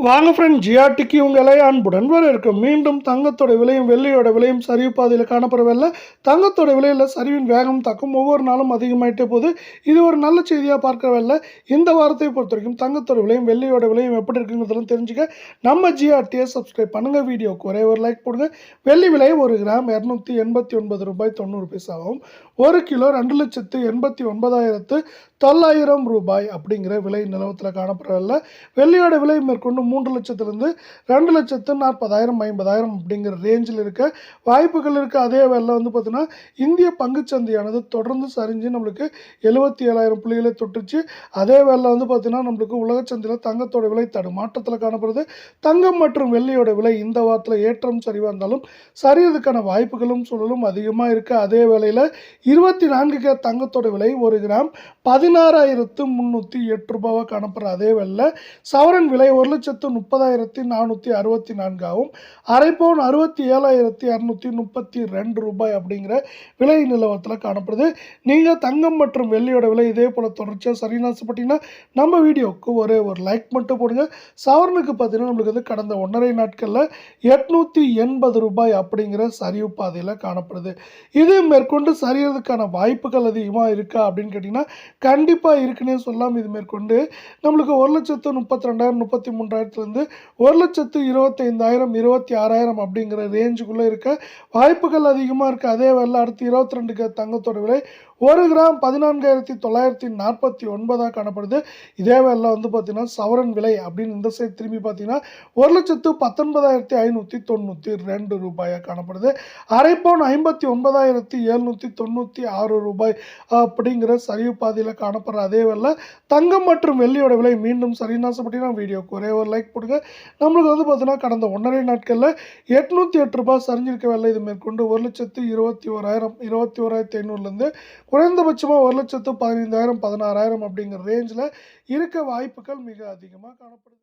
வாங்க ஃப்ரெண்ட், ஜிஆர்டிக்கு உங்களை அன்புடன் வரவேற்கும். மீண்டும் தங்கத்தோட விலையும் வெள்ளியோட விலையும் சரிவு பாதையில் காணப்படவில்லை. தங்கத்தோட விலையில் சரிவின் வேகம் தாக்கம் ஒவ்வொரு நாளும் அதிகமாயிட்டே போகுது. இது ஒரு நல்ல செய்தியாக பார்க்கவில்லை. இந்த வாரத்தை பொறுத்த வரைக்கும் தங்கத்தோட விலையும் வெள்ளியோட விலையும் எப்படி இருக்குங்கிறதெல்லாம் தெரிஞ்சுக்க நம்ம ஜிஆர்டியை சப்ஸ்கிரைப் பண்ணுங்கள். வீடியோக்கு ஒரே ஒரு லைக் போடுங்க. வெள்ளி விலை 1 கிராம் 289 ரூபாய் 90 பைசாவும், 1 கிலோ 2,89,900 ரூபாய் அப்படிங்கிற விலை நிலவரத்தில் காணப்படவில்லை. வெள்ளியோட விலை மேற்கொண்டு 3 லட்சத்திலிருந்து 2,40,000 50,000 அப்படிங்கிற ரேஞ்சில் இருக்க வாய்ப்புகள் இருக்குது. அதே வேலை பார்த்தீங்கன்னா இந்திய பங்குச்சந்தையானது தொடர்ந்து சரிஞ்சு நம்மளுக்கு 77,000 புள்ளிகளை தொட்டுச்சு. அதே வேலை பார்த்தீங்கன்னா நம்மளுக்கு உலகச்சந்தையில் தங்கத்தோட விலை தடுமாற்றத்தில் காணப்படுது. தங்கம் மற்றும் வெள்ளியோட விலை இந்த வாரத்தில் ஏற்றம் சரிவாக இருந்தாலும் சரியறதுக்கான வாய்ப்புகளும் சூழலும் அதிகமாக இருக்குது. அதே வேளையில் 24 கேரட் தங்கத்தோட விலை 1 கிராம் 16,308 ரூபாவாக காணப்படுற அதே வேளையில் சவரன் விலை 1,30,464 ஆகும். அரை பவுன் 67,232 ரூபாய் அப்படிங்கிற விலை நிலவரத்தில் காணப்படுது. நீங்கள் தங்கம் மற்றும் வெள்ளியோட விலை இதே போல் தொடர்ச்சியாக சரின்னு ஆசைப்பட்டீங்கன்னா நம்ம வீடியோவுக்கு ஒரே ஒரு லைக் மட்டும் போடுங்க. சவரனுக்கு பார்த்தீங்கன்னா நம்மளுக்கு கடந்த 1.5 நாட்களில் 880 ரூபாய் அப்படிங்கிற சரிவு பாதையில் காணப்படுது. இது மேற்கொண்டு சரியறதுக்கான வாய்ப்புகள் அதிகமாக இருக்கா அப்படின்னு கேட்டிங்கன்னா கண்டிப்பாக இருக்குன்னே சொல்லலாம். இது மேற்கொண்டு நம்மளுக்கு 1,32,000 33,000 1,25,000 26,000 அப்படிங்கிற ரேஞ்சுக்குள்ளே இருக்க வாய்ப்புகள் அதிகமாக இருக்குது. அதே வேலை அடுத்து 22 கேரட் தங்கத்தோட விலை 1 கிராம் 14,949 காணப்படுது. இதே வேலை பார்த்தீங்கன்னா சவரன் விலை அப்படின்னு இந்த சைடு திரும்பி பார்த்தீங்கன்னா 1,19,592 ரூபாயாக காணப்படுது. அரை பவுன் 59,796 ரூபாய் அப்படிங்கிற சரிவு பாதையில் காணப்படுற அதே வேலை தங்கம் மற்றும் வெள்ளியோட விலை மீண்டும் சரின்னு ஆசைப்பட்டீங்கன்னா வீடியோக்கு ஒரே ஒரு லைக் போடுங்க. நம்மளுக்கு பார்த்தீங்கன்னா கடந்த 1.5 நாட்களில் 808 ரூபாய் சரிஞ்சிருக்க வேலை. இது மேற்கொண்டு 1,21,000 21,500லேருந்து குறைந்தபட்சமாக 1,15,000 16,000 அப்படிங்கிற ரேஞ்சில் இருக்க வாய்ப்புகள் மிக அதிகமாக காணப்படுது.